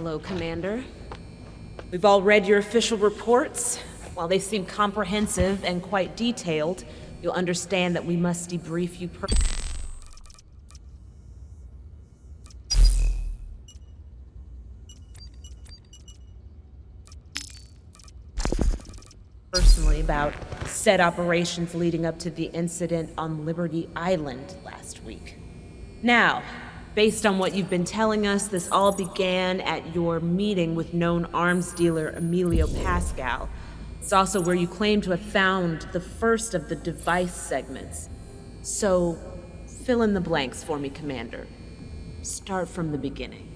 Hello, Commander. We've all read your official reports. While they seem comprehensive and quite detailed, you'll understand that we must debrief you personally about said operations leading up to the incident on Liberty Island last week. Now, based on what you've been telling us, this all began at your meeting with known arms dealer Emilio Pascal. It's also where you claim to have found the first of the device segments. So, fill in the blanks for me, Commander. Start from the beginning.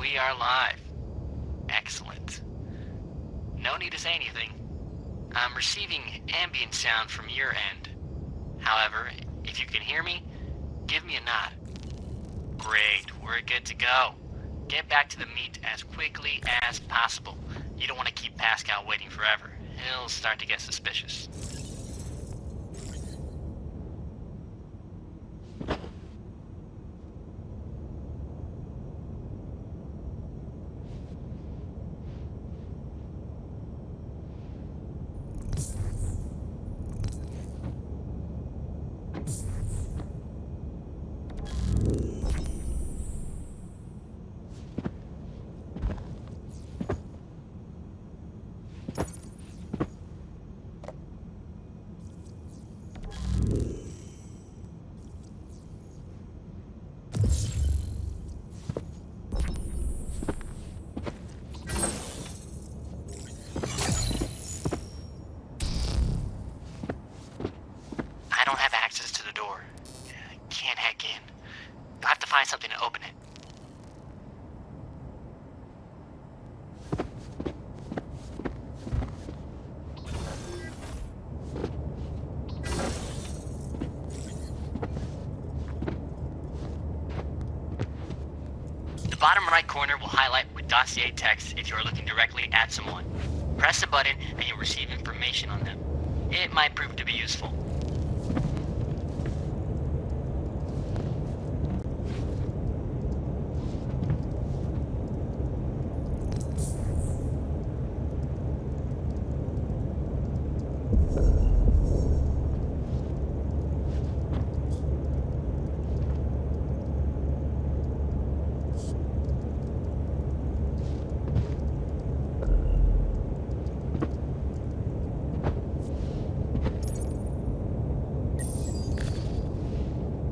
We are live. Excellent. No need to say anything. I'm receiving ambient sound from your end. However, if you can hear me, give me a nod. Great, we're good to go. Get back to the meet as quickly as possible. You don't want to keep Pascal waiting forever. He'll start to get suspicious. I don't have access to the door. I can't hack in. You'll have to find something to open it. The bottom right corner will highlight with dossier text if you are looking directly at someone. Press the button and you'll receive information on them. It might prove to be useful.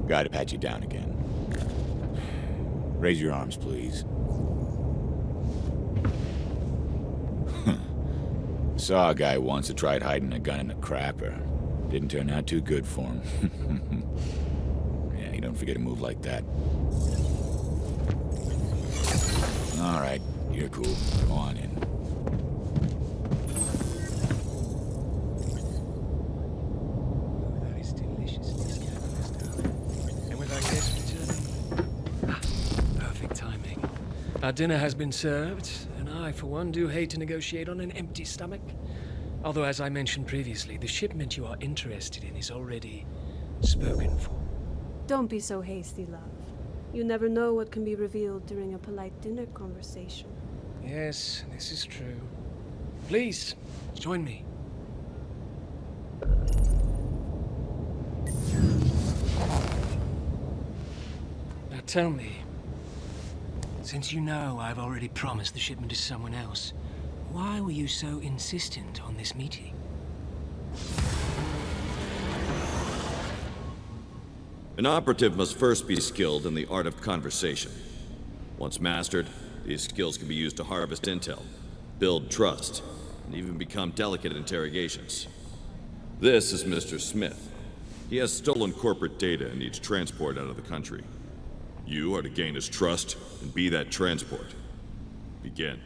Gotta pat you down again. Raise your arms, please. Saw a guy once who tried hiding a gun in a crapper. Didn't turn out too good for him. Yeah, you don't forget a move like that. All right, you're cool. Go on in. Our dinner has been served, and I, for one, do hate to negotiate on an empty stomach. Although, as I mentioned previously, the shipment you are interested in is already spoken for. Don't be so hasty, love. You never know what can be revealed during a polite dinner conversation. Yes, this is true. Please, join me. Now tell me, since you know I've already promised the shipment to someone else, why were you so insistent on this meeting? An operative must first be skilled in the art of conversation. Once mastered, these skills can be used to harvest intel, build trust, and even become delicate interrogations. This is Mr. Smith. He has stolen corporate data and needs transport out of the country. You are to gain his trust and be that transport. Begin.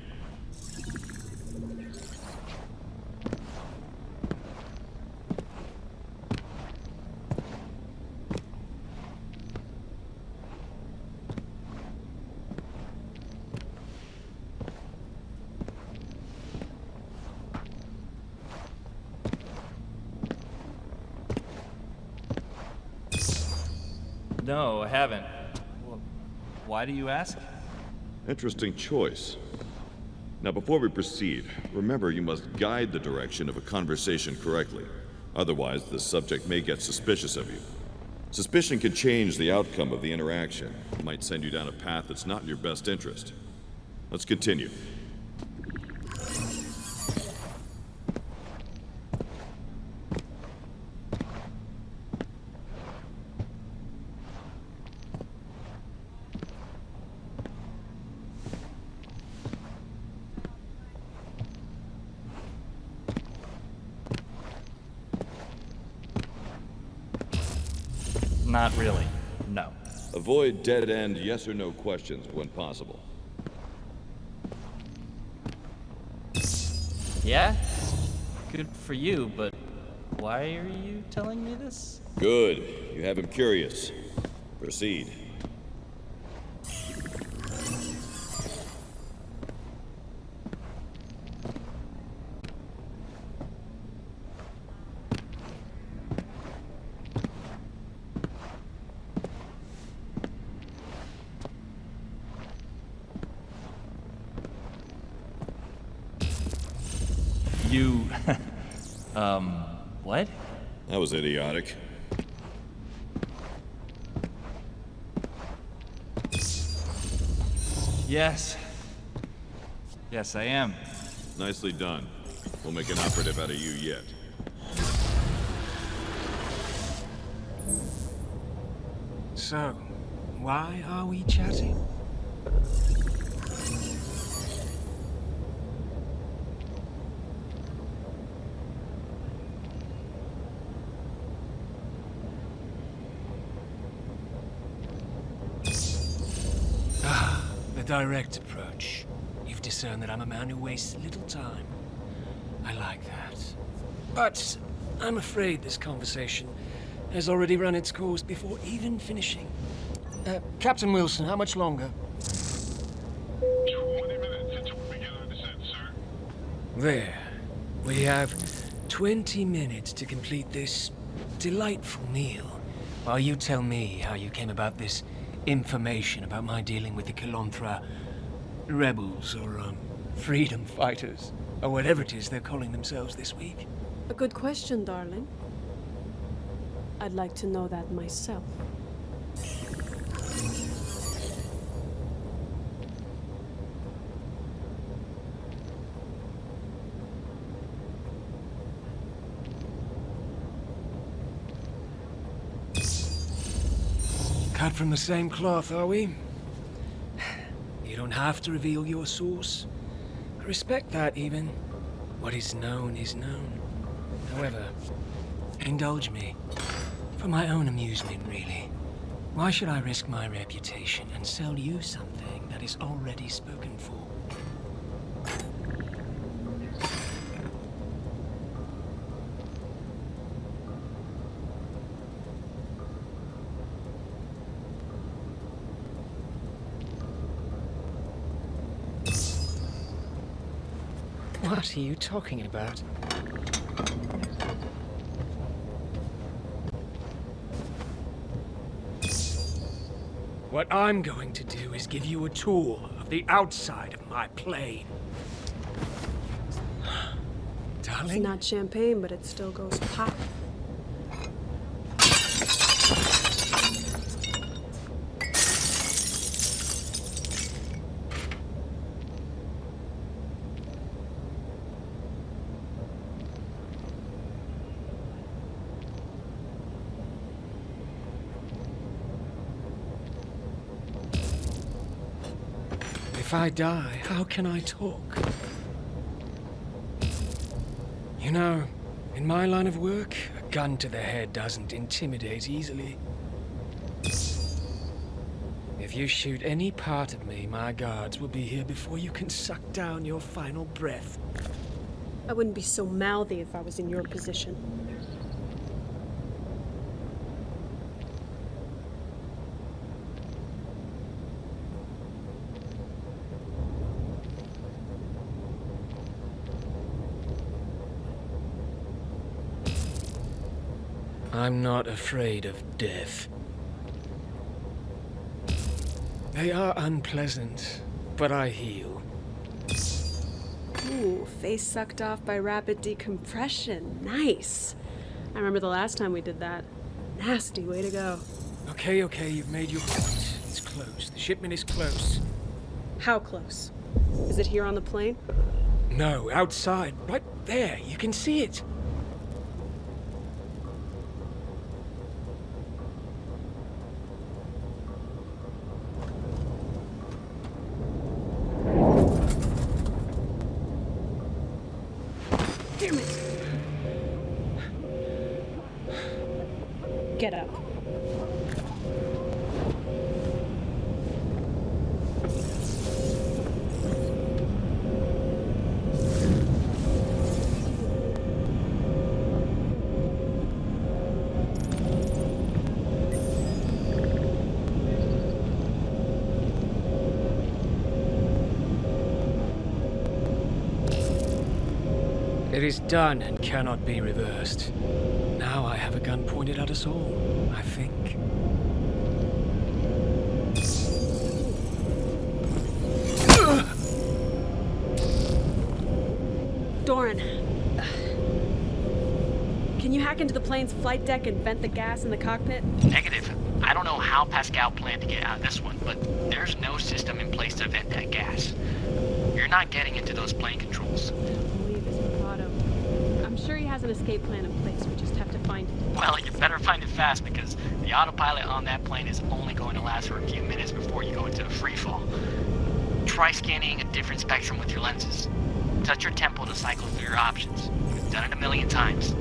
No, I haven't. Why do you ask? Interesting choice. Now, before we proceed, remember you must guide the direction of a conversation correctly. Otherwise, the subject may get suspicious of you. Suspicion can change the outcome of the interaction. It might send you down a path that's not in your best interest. Let's continue. Not really. No. Avoid dead-end yes or no questions when possible. Yeah? Good for you, but why are you telling me this? Good. You have him curious. Proceed. You... what? That was idiotic. Yes. Yes, I am. Nicely done. We'll make an operative out of you yet. So, why are we chatting? Direct approach. You've discerned that I'm a man who wastes little time. I like that. But I'm afraid this conversation has already run its course before even finishing. Captain Wilson, how much longer? 20 minutes until we begin our descent, sir. There. We have 20 minutes to complete this delightful meal, while you tell me how you came about this information about my dealing with the Kilonthra rebels or freedom fighters, or whatever it is they're calling themselves this week. A good question, darling. I'd like to know that myself. Cut from the same cloth, are we? You don't have to reveal your source. I respect that, even. What is known is known. However, indulge me. For my own amusement, really. Why should I risk my reputation and sell you something that is already spoken for? What are you talking about? What I'm going to do is give you a tour of the outside of my plane. It's darling. not champagne, but it still goes pop. If I die, how can I talk? You know, in my line of work, a gun to the head doesn't intimidate easily. If you shoot any part of me, my guards will be here before you can suck down your final breath. I wouldn't be so mouthy if I was in your position. I'm not afraid of death. They are unpleasant, but I heal. Ooh, face sucked off by rapid decompression. Nice. I remember the last time we did that. Nasty way to go. Okay, you've made your point. It's close. The shipment is close. How close? Is it here on the plane? No, outside. Right there. You can see it. Damn it! Get up. It is done and cannot be reversed. Now I have a gun pointed at us all, I think. Doran. Can you hack into the plane's flight deck and vent the gas in the cockpit? Negative. I don't know how Pascal planned to get out of this one, but there's no system in place to vent that gas. You're not getting into those plane controls. Believe his bravado. I'm sure he has an escape plan in place. We just have to find it. Well, you better find it fast because the autopilot on that plane is only going to last for a few minutes before you go into a free fall. Try scanning a different spectrum with your lenses. Touch your tempo to cycle through your options. You've done it a million times.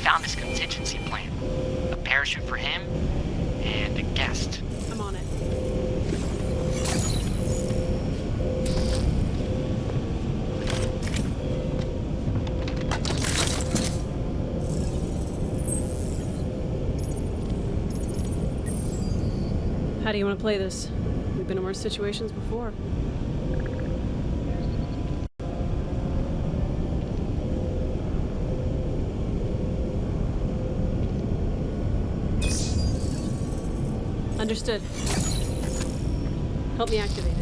Found this contingency plan. A parachute for him, and a guest. I'm on it. How do you want to play this? We've been in worse situations before. Understood. Help me activate it.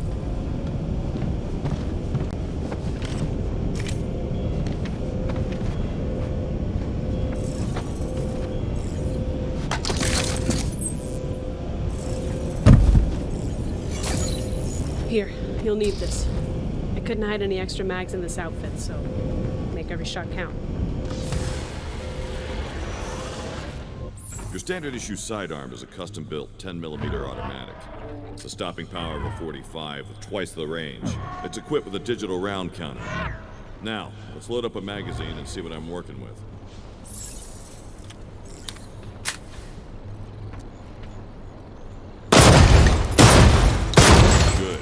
Here, you'll need this. I couldn't hide any extra mags in this outfit, so make every shot count. Your standard issue sidearm is a custom-built 10mm automatic. It's a stopping power of a 45 with twice the range. It's equipped with a digital round counter. Now, let's load up a magazine and see what I'm working with. Good.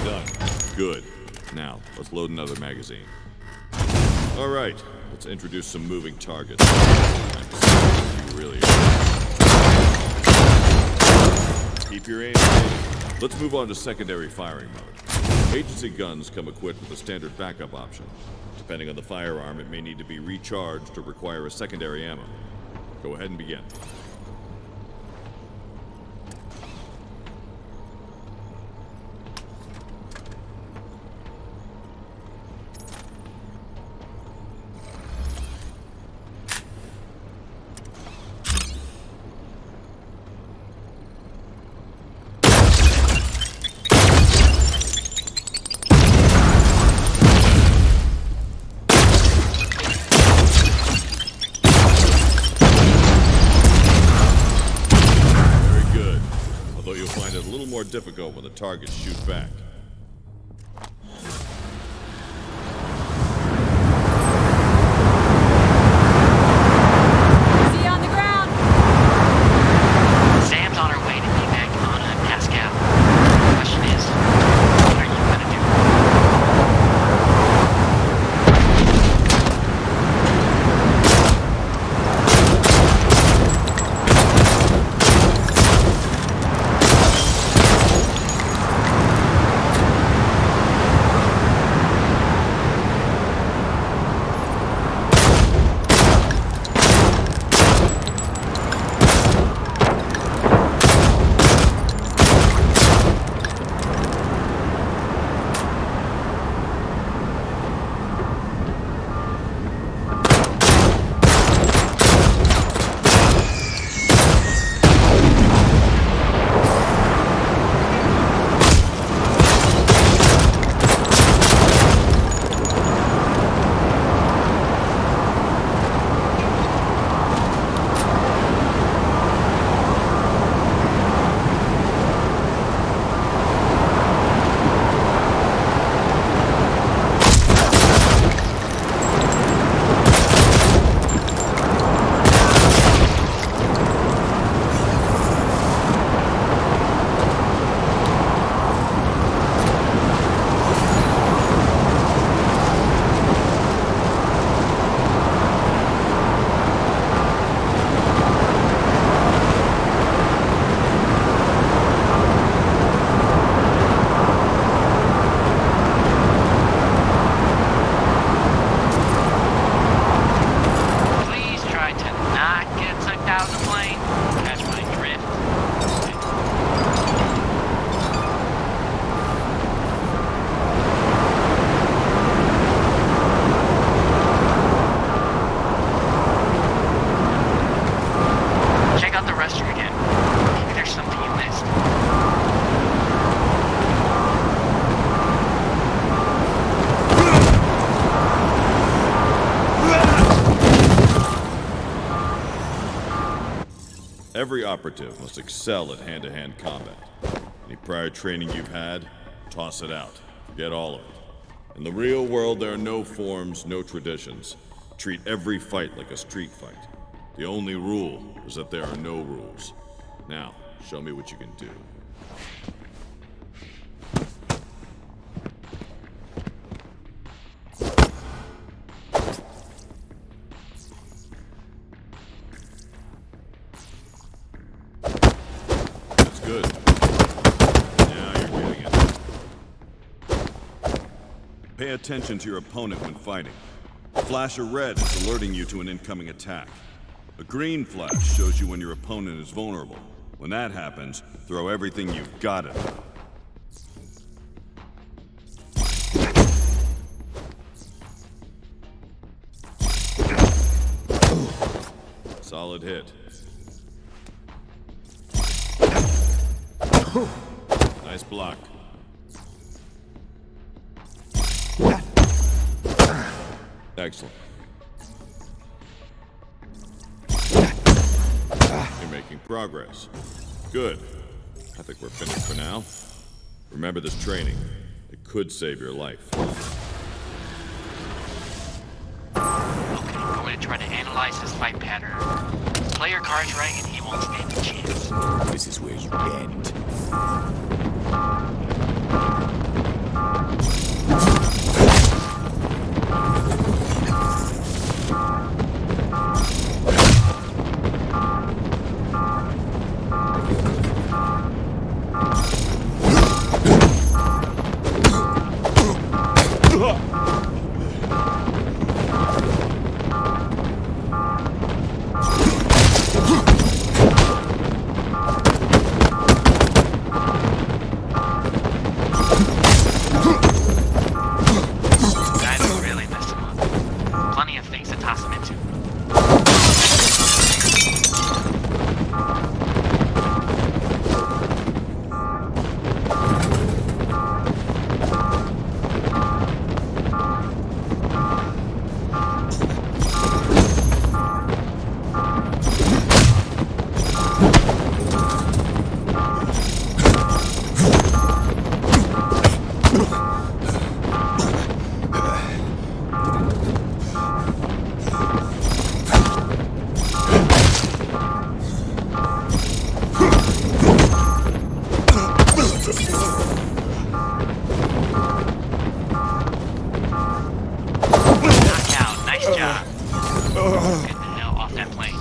Done. Good. Now, let's load another magazine. All right, let's introduce some moving targets. You really keep your aim steady. Let's move on to secondary firing mode. Agency guns come equipped with a standard backup option. Depending on the firearm, it may need to be recharged or require a secondary ammo. Go ahead and begin. More difficult when the targets shoot back. See you on the ground! Sam's on her way to meet back on Pascal. The question is, what are you gonna do? Every operative must excel at hand-to-hand combat. Any prior training you've had, toss it out. Forget all of it. In the real world, there are no forms, no traditions. Treat every fight like a street fight. The only rule is that there are no rules. Now, show me what you can do. That's good. Now you're getting it. Pay attention to your opponent when fighting. A flash of red is alerting you to an incoming attack. A green flash shows you when your opponent is vulnerable. When that happens, throw everything you've got at them. Solid hit. Nice block. Excellent. You're making progress. Good. I think we're finished for now. Remember this training. It could save your life. Okay, I'm going to try to analyze his fight pattern. Play your cards right and he won't stand a chance. This is where you end. That really messed him up. Plenty of things to toss him into. Knockout, nice job. Get the hell off that plane.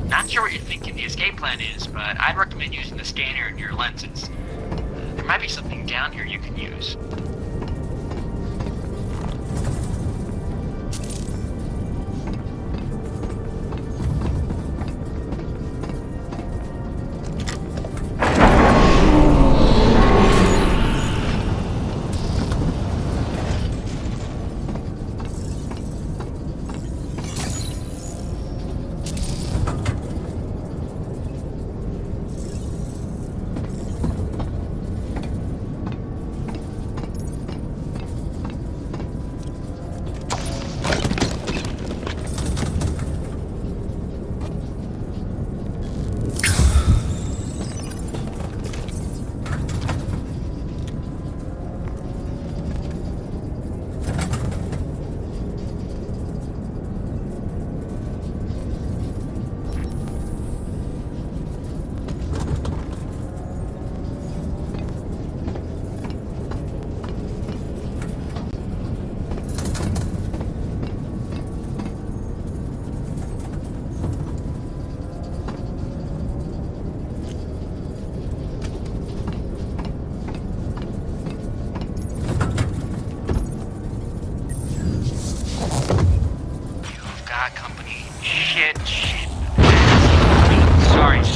Not sure what you're thinking the escape plan is, but I'd recommend using the scanner and your lenses. There might be something down here you can use.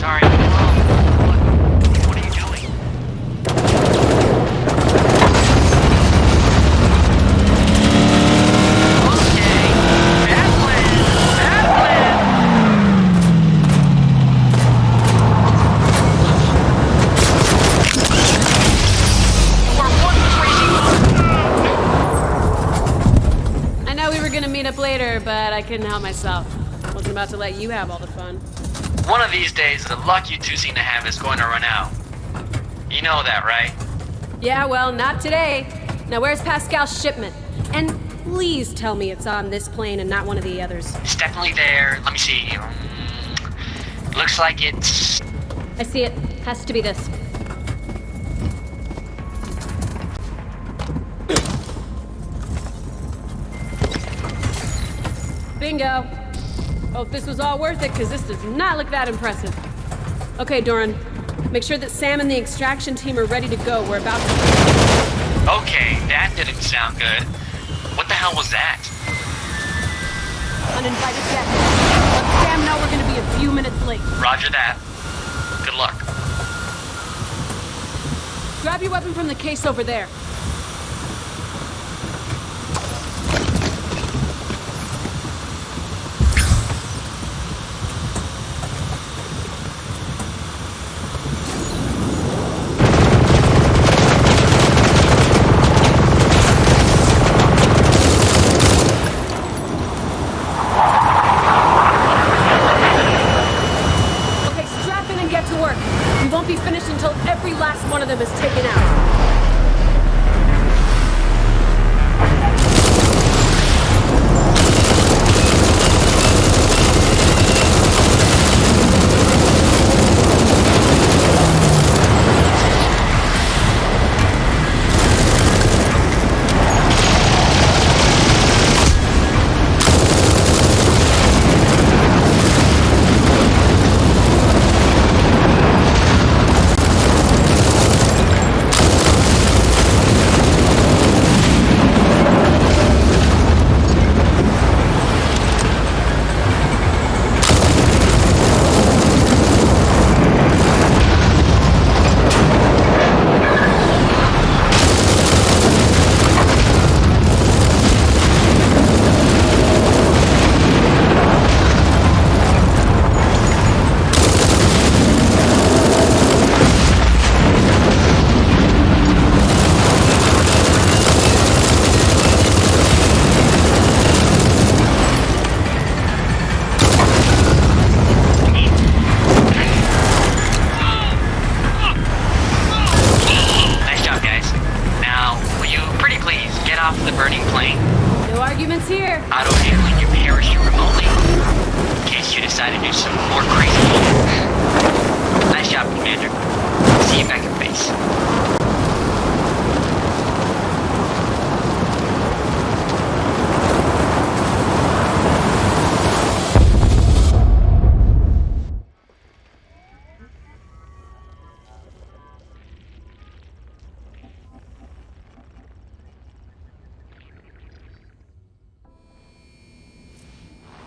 Sorry. What are you doing? Okay. Bad plan. I know we were gonna meet up later, but I couldn't help myself. Wasn't about to let you have all the fun. One of these days, the luck you two seem to have is going to run out. You know that, right? Yeah, well, not today. Now, where's Pascal's shipment? And please tell me it's on this plane and not one of the others. It's definitely there. Let me see. Looks like it's... I see it. Has to be this. Bingo. Hope this was all worth it, because this does not look that impressive. Okay, Doran. Make sure that Sam and the extraction team are ready to go. We're about to... Okay, that didn't sound good. What the hell was that? Uninvited guest. Let Sam know we're gonna be a few minutes late. Roger that. Good luck. Grab your weapon from the case over there. One of them is taken out.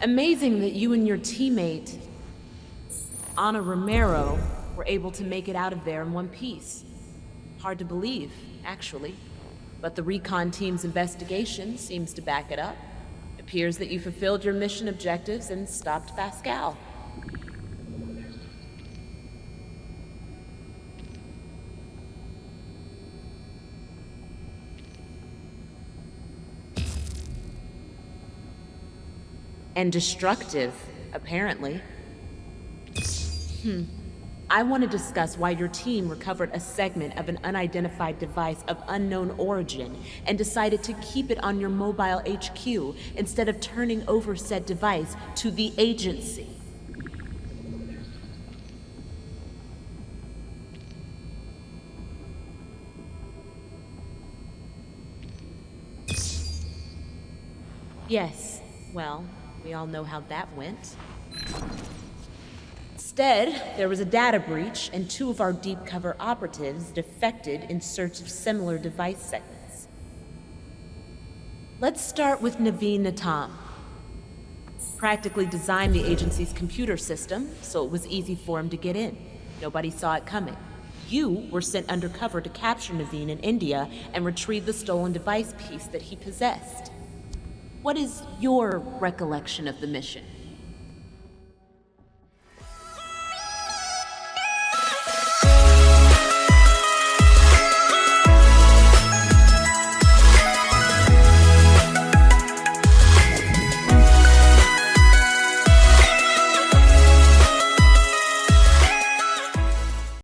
Amazing that you and your teammate, Ana Romero, were able to make it out of there in one piece. Hard to believe, actually. But the recon team's investigation seems to back it up. It appears that you fulfilled your mission objectives and stopped Pascal. And destructive, apparently. I want to discuss why your team recovered a segment of an unidentified device of unknown origin and decided to keep it on your mobile HQ instead of turning over said device to the agency. Yes, well, we all know how that went. Instead, there was a data breach, and 2 of our deep cover operatives defected in search of similar device segments. Let's start with Naveen Natam. Practically designed the agency's computer system, so it was easy for him to get in. Nobody saw it coming. You were sent undercover to capture Naveen in India and retrieve the stolen device piece that he possessed. What is your recollection of the mission?